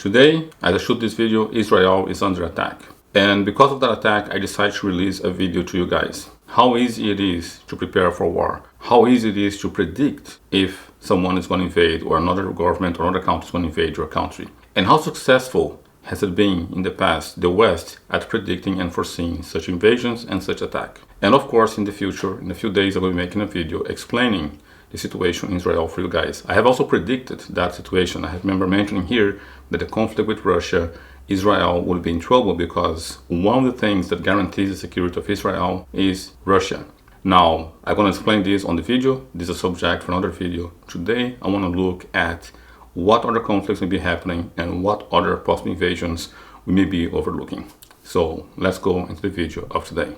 Today, as I shoot this video, Israel is under attack. And because of that attack, I decided to release a video to you guys. How easy it is to prepare for war. How easy it is to predict if someone is going to invade or another government or another country is going to invade your country. And how successful has it been in the past, the West, at predicting and foreseeing such invasions and such attack. And of course, in the future, in a few days, I will be making a video explaining the situation in Israel for you guys. I have also predicted that situation. I remember mentioning here that the conflict with Russia, Israel will be in trouble because one of the things that guarantees the security of Israel is Russia. Now, I'm going to explain this on the video. This is a subject for another video. Today, I want to look at what other conflicts may be happening and what other possible invasions we may be overlooking. So let's go into the video of today.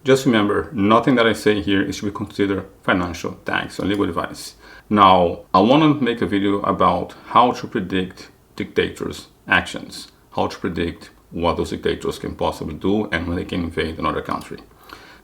Just remember, nothing that I say here is to be considered financial, tax, or legal advice. Now, I want to make a video about how to predict dictators' actions, how to predict what those dictators can possibly do and when they can invade another country.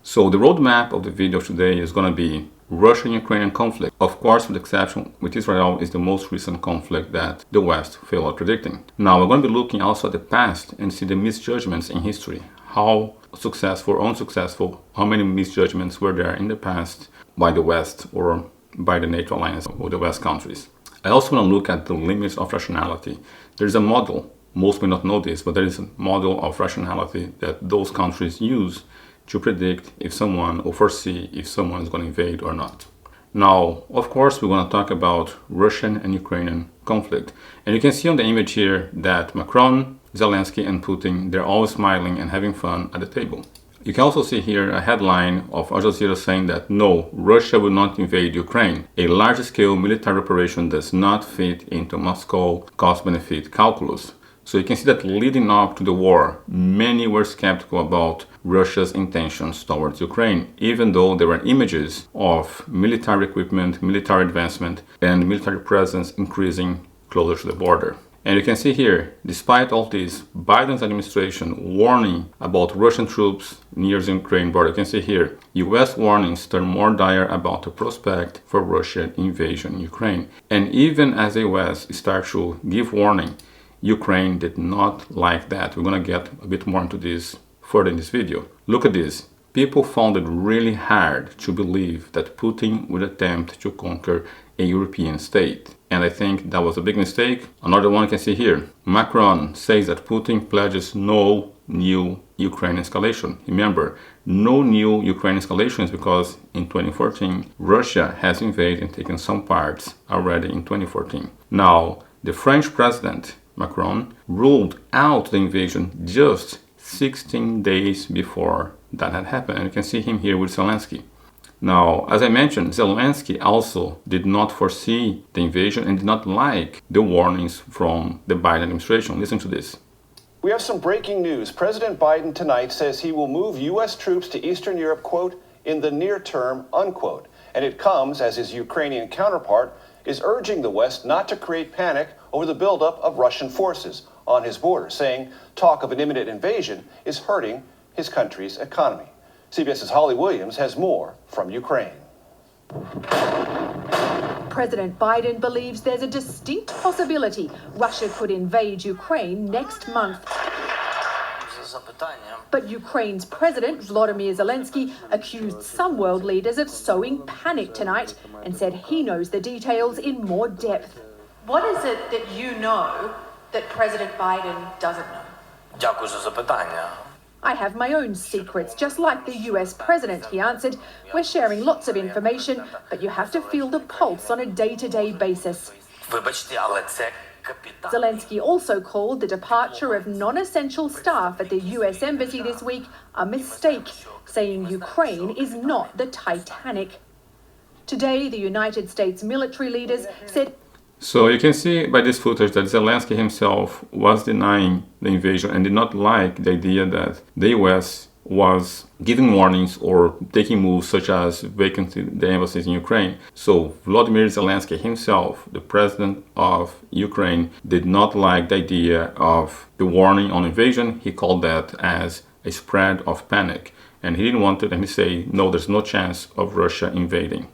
So the roadmap of the video today is going to be Russian-Ukrainian conflict. Of course, with the exception with Israel is the most recent conflict that the West failed at predicting. Now, we're going to be looking also at the past and see the misjudgments in history. How successful or unsuccessful, how many misjudgments were there in the past by the West or by the NATO alliance or the West countries. I also want to look at the limits of rationality. There's a model, most may not know this, but there is a model of rationality that those countries use to predict if someone or foresee if someone is going to invade or not. Now, of course, we're going to talk about Russian and Ukrainian conflict. And you can see on the image here that Macron, Zelensky and Putin, they're all smiling and having fun at the table. You can also see here a headline of Al Jazeera saying that no, Russia will not invade Ukraine. A large-scale military operation does not fit into Moscow cost-benefit calculus. So you can see that leading up to the war, many were skeptical about Russia's intentions towards Ukraine, even though there were images of military equipment, military advancement, and military presence increasing closer to the border. And you can see here, despite all this, Biden's administration warning about Russian troops near the Ukraine border. You can see here, US warnings turn more dire about the prospect for Russian invasion in Ukraine. And even as the US start to give warning, Ukraine did not like that. We're going to get a bit more into this further in this video. Look at this. People found it really hard to believe that Putin would attempt to conquer a European state. And I think that was a big mistake. Another one you can see here. Macron says that Putin pledges no new Ukraine escalation. Remember, no new Ukraine escalations because in 2014, Russia has invaded and taken some parts already in 2014. Now, the French president, Macron, ruled out the invasion just 16 days before that had happened. And you can see him here with Zelensky. Now, as I mentioned, Zelensky also did not foresee the invasion and did not like the warnings from the Biden administration. Listen to this. We have some breaking news. President Biden tonight says he will move U.S. troops to Eastern Europe, quote, in the near term, unquote. And it comes as his Ukrainian counterpart is urging the West not to create panic over the buildup of Russian forces on his border, saying talk of an imminent invasion is hurting his country's economy. CBS's Holly Williams has more from Ukraine. President Biden believes there's a distinct possibility Russia could invade Ukraine next month. But Ukraine's President Volodymyr Zelensky accused some world leaders of sowing panic tonight and said he knows the details in more depth. What is it that you know that President Biden doesn't know? Дякую за запитання. I have my own secrets, just like the US president, he answered. We're sharing lots of information, but you have to feel the pulse on a day-to-day basis. Вибачте, але це капітан. Zelensky also called the departure of non-essential staff at the US embassy this week a mistake, saying Ukraine is not the Titanic. Today, the United States military leaders said. So you can see by this footage that Zelensky himself was denying the invasion and did not like the idea that the US was giving warnings or taking moves such as vacating the embassies in Ukraine. So Volodymyr Zelensky himself, the president of Ukraine, did not like the idea of the warning on invasion. He called that as a spread of panic. And he didn't want it, and he said, no, there's no chance of Russia invading.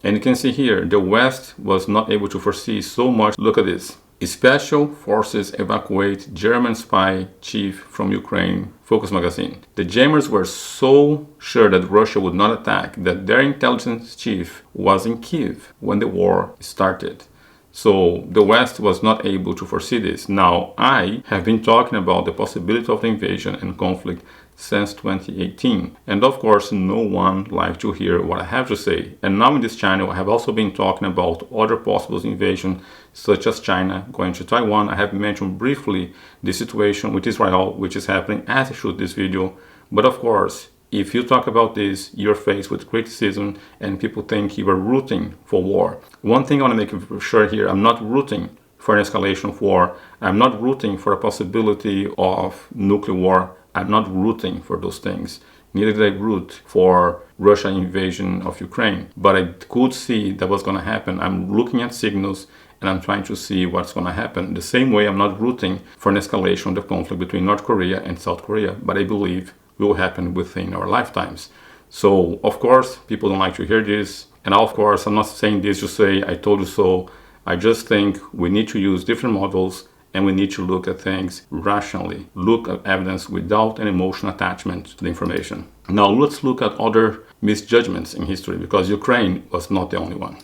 And you can see here, the West was not able to foresee so much. Look at this. Special forces evacuate German spy chief from Ukraine, Focus magazine. The Jammers were so sure that Russia would not attack that their intelligence chief was in Kiev when the war started. So the West was not able to foresee this. Now, I have been talking about the possibility of the invasion and conflict since 2018. And of course, no one likes to hear what I have to say. And now in this channel, I have also been talking about other possible invasions, such as China going to Taiwan. I have mentioned briefly the situation with Israel, which is happening as I shoot this video. But of course, if you talk about this, you're faced with criticism and people think you are rooting for war. One thing I want to make sure here, I'm not rooting for an escalation of war. I'm not rooting for a possibility of nuclear war. I'm not rooting for those things. Neither did I root for Russian invasion of Ukraine. But I could see that was going to happen. I'm looking at signals and I'm trying to see what's going to happen. The same way I'm not rooting for an escalation of the conflict between North Korea and South Korea. But I believe will happen within our lifetimes. So, of course, people don't like to hear this. And of course, I'm not saying this to say, I told you so. I just think we need to use different models and we need to look at things rationally. Look at evidence without an emotional attachment to the information. Now, let's look at other misjudgments in history because Ukraine was not the only one.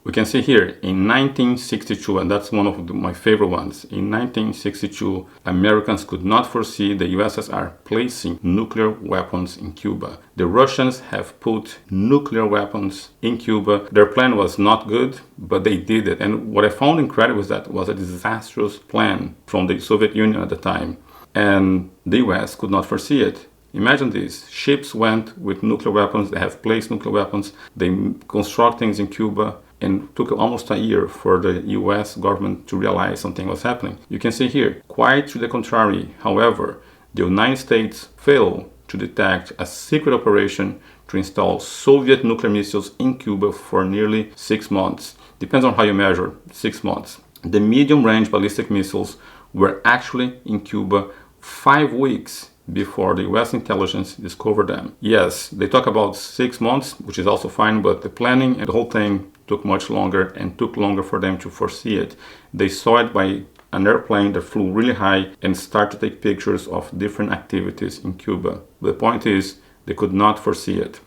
We can see here in 1962, and that's one of my favorite ones. In 1962, Americans could not foresee the USSR placing nuclear weapons in Cuba. The Russians have put nuclear weapons in Cuba. Their plan was not good, but they did it. And what I found incredible is that it was a disastrous plan from the Soviet Union at the time. And the US could not foresee it. Imagine this, ships went with nuclear weapons, they have placed nuclear weapons, they construct things in Cuba, and took almost a year for the US government to realize something was happening. You can see here, quite to the contrary, however, the United States failed to detect a secret operation to install Soviet nuclear missiles in Cuba for nearly 6 months. Depends on how you measure, 6 months. The medium-range ballistic missiles were actually in Cuba 5 weeks before the US intelligence discovered them. Yes, they talk about 6 months, which is also fine, but the planning and the whole thing took much longer and took longer for them to foresee it. They saw it by an airplane that flew really high and started to take pictures of different activities in Cuba. The point is, they could not foresee it.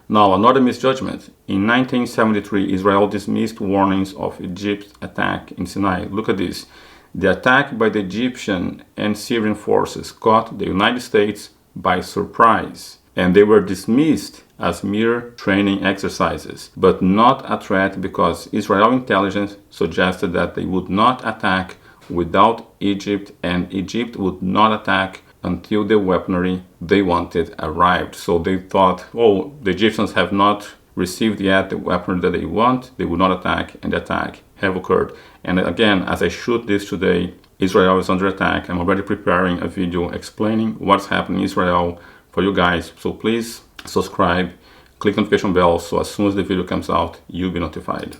Now, another misjudgment. In 1973, Israel dismissed warnings of Egypt's attack in Sinai. Look at this. The attack by the Egyptian and Syrian forces caught the United States by surprise, and they were dismissed as mere training exercises, but not a threat because Israel intelligence suggested that they would not attack without Egypt, and Egypt would not attack until the weaponry they wanted arrived. So they thought, oh, the Egyptians have not received yet the weaponry that they want, they would not attack, and the attack have occurred. And again, as I shoot this today, Israel is under attack. I'm already preparing a video explaining what's happening in Israel for you guys. So please subscribe, click the notification bell so as soon as the video comes out, you'll be notified.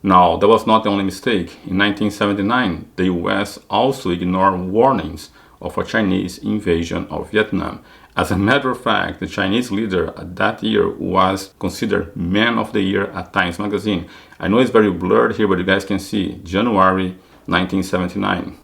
Now, that was not the only mistake. In 1979, the US also ignored warnings of a Chinese invasion of Vietnam. As a matter of fact, the Chinese leader at that year was considered Man of the Year at Times magazine. I know it's very blurred here, but you guys can see January 1979.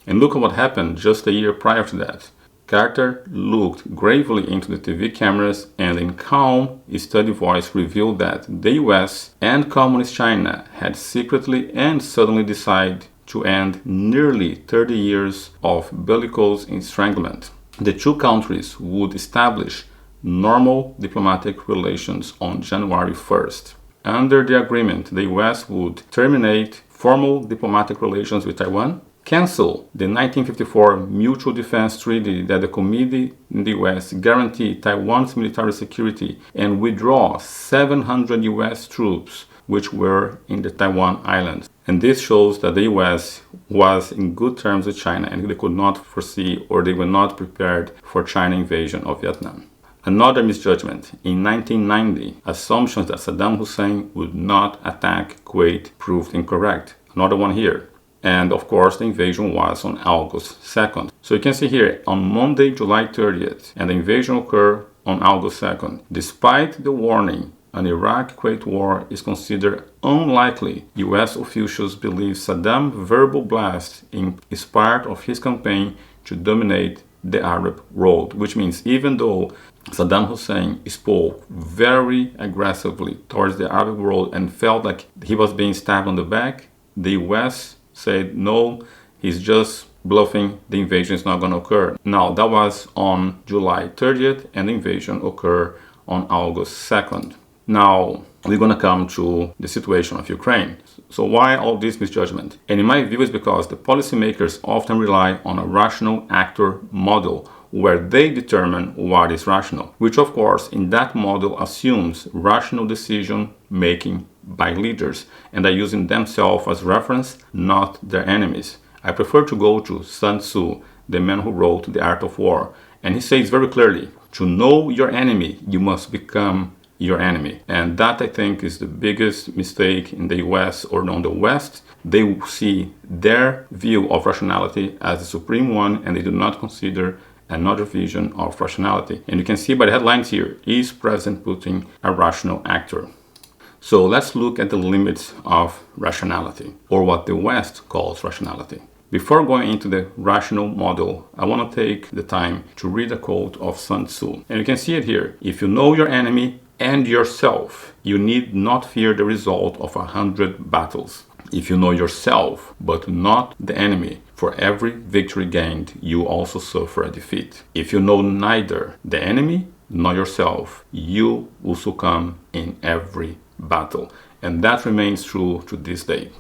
And look at what happened just a year prior to that. Carter looked gravely into the TV cameras and in calm, steady voice revealed that the US and Communist China had secretly and suddenly decided to end nearly 30 years of bellicose estranglement. The two countries would establish normal diplomatic relations on January 1st. Under the agreement, the US would terminate formal diplomatic relations with Taiwan, cancel the 1954 Mutual Defense Treaty that the Committee in the US guaranteed Taiwan's military security, and withdraw 700 US troops which were in the Taiwan Islands. And this shows that the US was in good terms with China and they could not foresee or they were not prepared for China invasion of Vietnam. Another misjudgment. In 1990, assumptions that Saddam Hussein would not attack Kuwait proved incorrect. Another one here. And of course, the invasion was on August 2nd. So you can see here, on Monday, July 30th, and the invasion occurred on August 2nd. Despite the warning an Iraq-Kuwait war is considered unlikely. US officials believe Saddam's verbal blast is part of his campaign to dominate the Arab world, which means even though Saddam Hussein spoke very aggressively towards the Arab world and felt like he was being stabbed on the back, the US said no, he's just bluffing, the invasion is not going to occur. Now, that was on July 30th, and the invasion occurred on August 2nd. Now, we're going to come to the situation of Ukraine. So why all this misjudgment? And in my view, it's because the policymakers often rely on a rational actor model where they determine what is rational, which of course in that model assumes rational decision making by leaders, and are using themselves as reference, not their enemies. I prefer to go to Sun Tzu, the man who wrote The Art of War, and he says very clearly, to know your enemy, you must become your enemy. And that, I think, is the biggest mistake in the US or in the West. They see their view of rationality as the supreme one, and they do not consider another vision of rationality. And you can see by the headlines here, is President Putin a rational actor? So let's look at the limits of rationality, or what the West calls rationality. Before going into the rational model, I want to take the time to read a quote of Sun Tzu. And you can see it here. If you know your enemy and yourself, you need not fear the result of 100 battles. If you know yourself, but not the enemy, for every victory gained, you also suffer a defeat. If you know neither the enemy nor yourself, you will succumb in every battle. And that remains true to this day.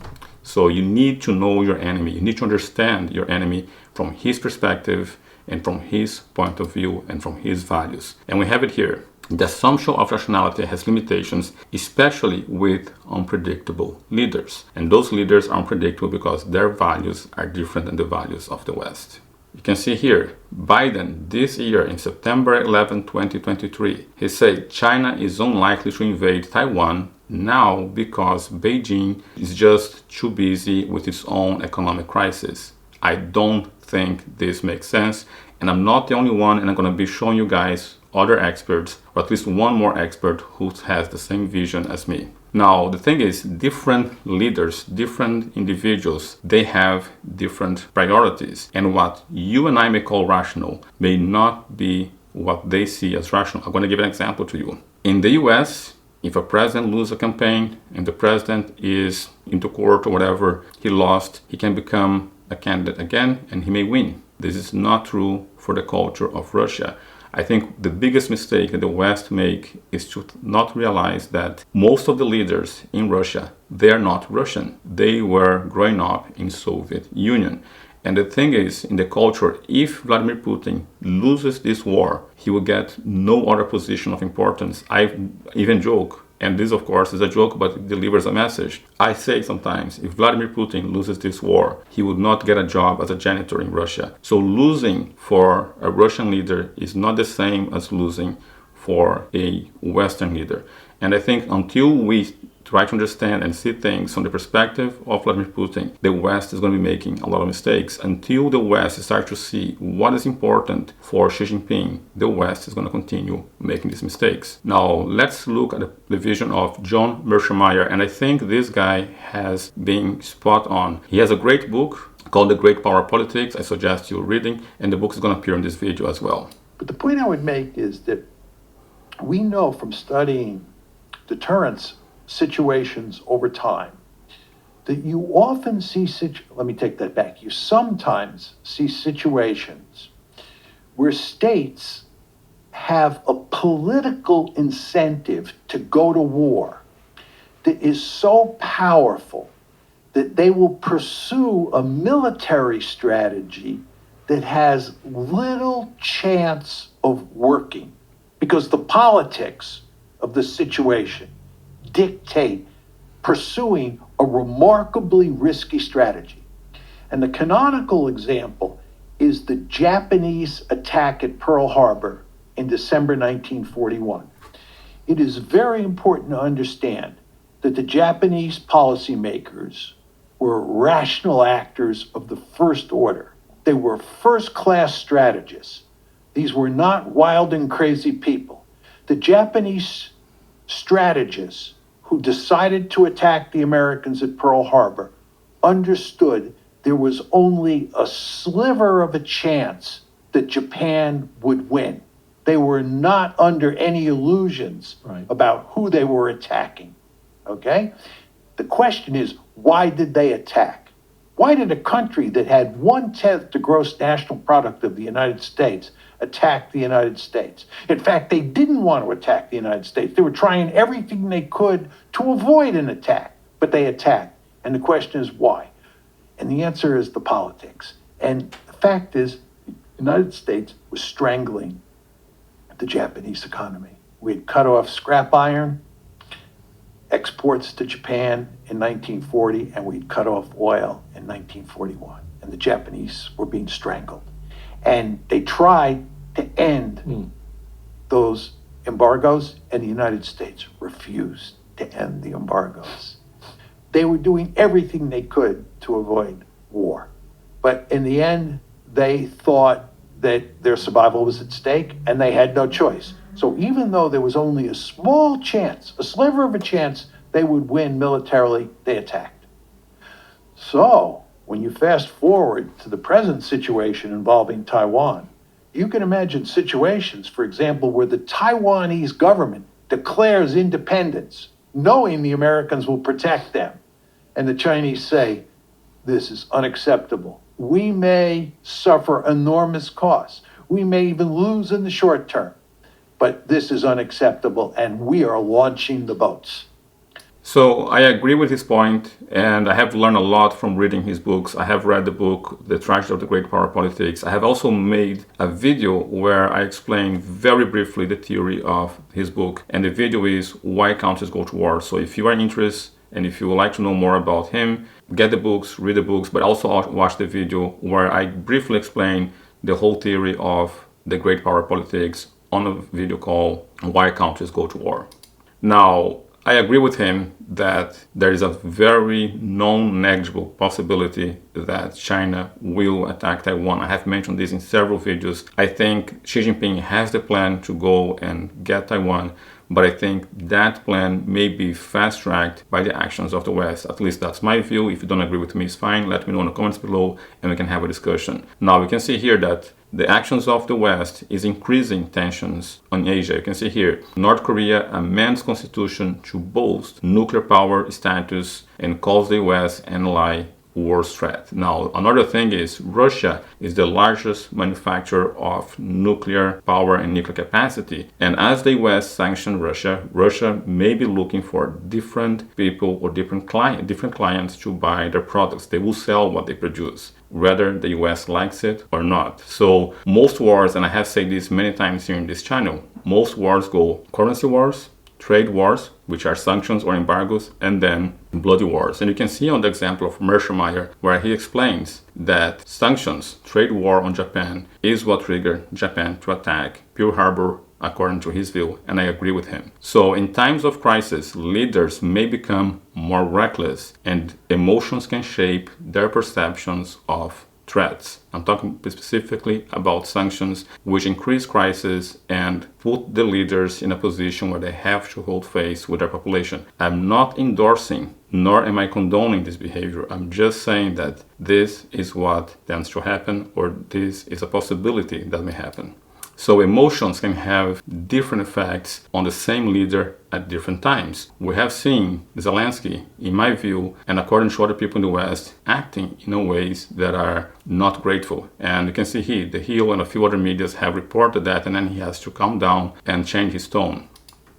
So you need to know your enemy. You need to understand your enemy from his perspective and from his point of view and from his values. And we have it here. The assumption of rationality has limitations, especially with unpredictable leaders. And those leaders are unpredictable because their values are different than the values of the West. You can see here, Biden this year in September 11, 2023, he said China is unlikely to invade Taiwan now because Beijing is just too busy with its own economic crisis. I don't think this makes sense, and I'm not the only one, and I'm going to be showing you guys other experts, or at least one more expert who has the same vision as me. Now, the thing is, different leaders, different individuals, they have different priorities. And what you and I may call rational may not be what they see as rational. I'm going to give an example to you. In the US, if a president loses a campaign and the president is into court or whatever, he lost, he can become a candidate again and he may win. This is not true for the culture of Russia. I think the biggest mistake that the West make is to not realize that most of the leaders in Russia, they are not Russian. They were growing up in Soviet Union. And the thing is, in the culture, if Vladimir Putin loses this war, he will get no other position of importance. I even joke, and this of course is a joke, but it delivers a message. I say sometimes, if Vladimir Putin loses this war, he would not get a job as a janitor in Russia. So losing for a Russian leader is not the same as losing for a Western leader. And I think until we try to understand and see things from the perspective of Vladimir Putin, the West is going to be making a lot of mistakes. Until the West starts to see what is important for Xi Jinping, the West is going to continue making these mistakes. Now, let's look at the vision of John Mearsheimer, and I think this guy has been spot on. He has a great book called The Great Power of Politics. I suggest you reading, and the book is going to appear in this video as well. But the point I would make is that we know from studying deterrence situations over time that you often see you sometimes see situations where states have a political incentive to go to war that is so powerful that they will pursue a military strategy that has little chance of working because the politics of the situation dictate pursuing a remarkably risky strategy. And the canonical example is the Japanese attack at Pearl Harbor in December 1941. It is very important to understand that the Japanese policymakers were rational actors of the first order. They were first-class strategists. These were not wild and crazy people. The Japanese strategists who decided to attack the Americans at Pearl Harbor understood there was only a sliver of a chance that Japan would win. They were not under any illusions about who they were attacking, okay? The question is, why did they attack? Why did a country that had 1/10 the gross national product of the United States attack the United States? In fact, they didn't want to attack the United States. They were trying everything they could to avoid an attack, but they attacked. And the question is why? And the answer is the politics. And the fact is, the United States was strangling the Japanese economy. We had cut off scrap iron exports to Japan in 1940, and we'd cut off oil in 1941. And the Japanese were being strangled. And they tried to end those embargoes, and the United States refused to end the embargoes. They were doing everything they could to avoid war. But in the end, they thought that their survival was at stake, and they had no choice. So even though there was only a small chance, a sliver of a chance, they would win militarily, they attacked. So when you fast forward to the present situation involving Taiwan, you can imagine situations, for example, where the Taiwanese government declares independence, knowing the Americans will protect them. And the Chinese say, this is unacceptable. We may suffer enormous costs. We may even lose in the short term. But this is unacceptable, and we are launching the boats. So I agree with his point, and I have learned a lot from reading his books. I have read the book, The Tragedy of the Great Power Politics. I have also made a video where I explain very briefly the theory of his book. And the video is Why Countries Go to War. So if you are interested, and if you would like to know more about him, get the books, read the books, but also watch the video where I briefly explain the whole theory of the great power politics on a video called Why Countries Go to War. Now, I agree with him that there is a very non-negligible possibility that China will attack Taiwan. I have mentioned this in several videos. I think Xi Jinping has the plan to go and get Taiwan, but I think that plan may be fast-tracked by the actions of the West. At least that's my view. If you don't agree with me, it's fine. Let me know in the comments below and we can have a discussion. Now, we can see here that the actions of the West is increasing tensions on Asia. You can see here, North Korea amends constitution to boast nuclear power status and calls the US an ally worst threat. Now, another thing is Russia is the largest manufacturer of nuclear power and nuclear capacity. And as the US sanction Russia, Russia may be looking for different people or different clients to buy their products. They will sell what they produce, whether the US likes it or not. So most wars, and I have said this many times here in this channel, most wars go currency wars, trade wars, which are sanctions or embargoes, and then bloody wars. And you can see on the example of Mearsheimer, where he explains that sanctions, trade war on Japan, is what triggered Japan to attack Pearl Harbor, according to his view, and I agree with him. So in times of crisis, leaders may become more reckless, and emotions can shape their perceptions of threats. I'm talking specifically about sanctions, which increase crisis and put the leaders in a position where they have to hold face with their population. I'm not endorsing, nor am I condoning this behavior. I'm just saying that this is what tends to happen, or this is a possibility that may happen. So emotions can have different effects on the same leader at different times. We have seen Zelensky, in my view, and according to other people in the West, acting in ways that are not grateful. And you can see here, The Hill and a few other medias have reported that, and then he has to calm down and change his tone.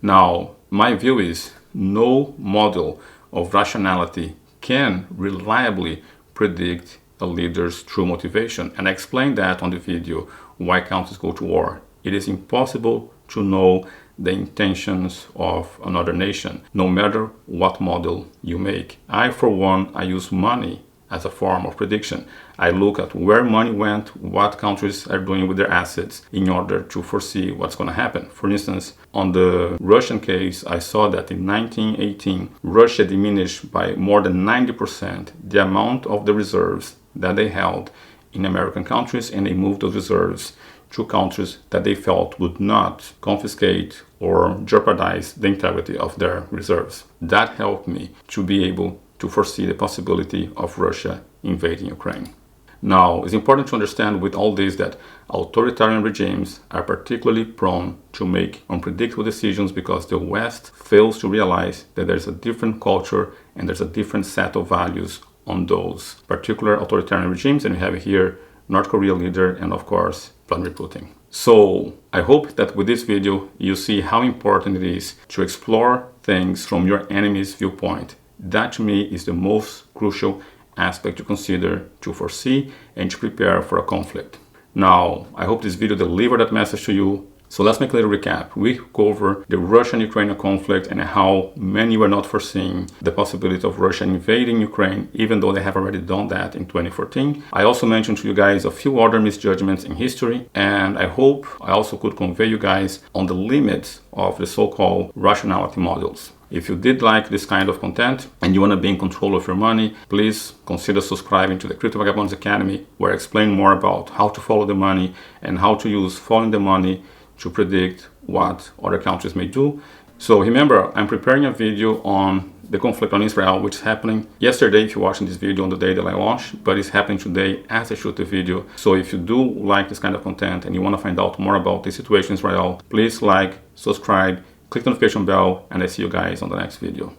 Now, my view is no model of rationality can reliably predict a leader's true motivation. And I explained that on the video, Why Countries Go to War. It is impossible to know the intentions of another nation, no matter what model you make. I, for one, I use money as a form of prediction. I look at where money went, what countries are doing with their assets in order to foresee what's going to happen. For instance, on the Russian case, I saw that in 1918, Russia diminished by more than 90% the amount of the reserves that they held in American countries, and they moved those reserves to countries that they felt would not confiscate or jeopardize the integrity of their reserves. That helped me to be able to foresee the possibility of Russia invading Ukraine. Now, it's important to understand with all this that authoritarian regimes are particularly prone to make unpredictable decisions because the West fails to realize that there's a different culture and there's a different set of values on those particular authoritarian regimes. And we have here North Korea leader and of course Vladimir Putin. So I hope that with this video you see how important it is to explore things from your enemy's viewpoint. That to me is the most crucial aspect to consider, to foresee, and to prepare for a conflict. Now, I hope this video delivered that message to you. So let's make a little recap. We cover the Russian-Ukrainian conflict and how many were not foreseeing the possibility of Russia invading Ukraine, even though they have already done that in 2014. I also mentioned to you guys a few other misjudgments in history, and I hope I also could convey you guys on the limits of the so-called rationality models. If you did like this kind of content and you want to be in control of your money, please consider subscribing to the Crypto Vagabonds Academy, where I explain more about how to follow the money and how to use following the money to predict what other countries may do. So remember, I'm preparing a video on the conflict on Israel, which is happening yesterday if you're watching this video on the day that I launched, but it's happening today as I shoot the video. So if you do like this kind of content and you want to find out more about the situation in Israel, please like, subscribe, click the notification bell, and I see you guys on the next video.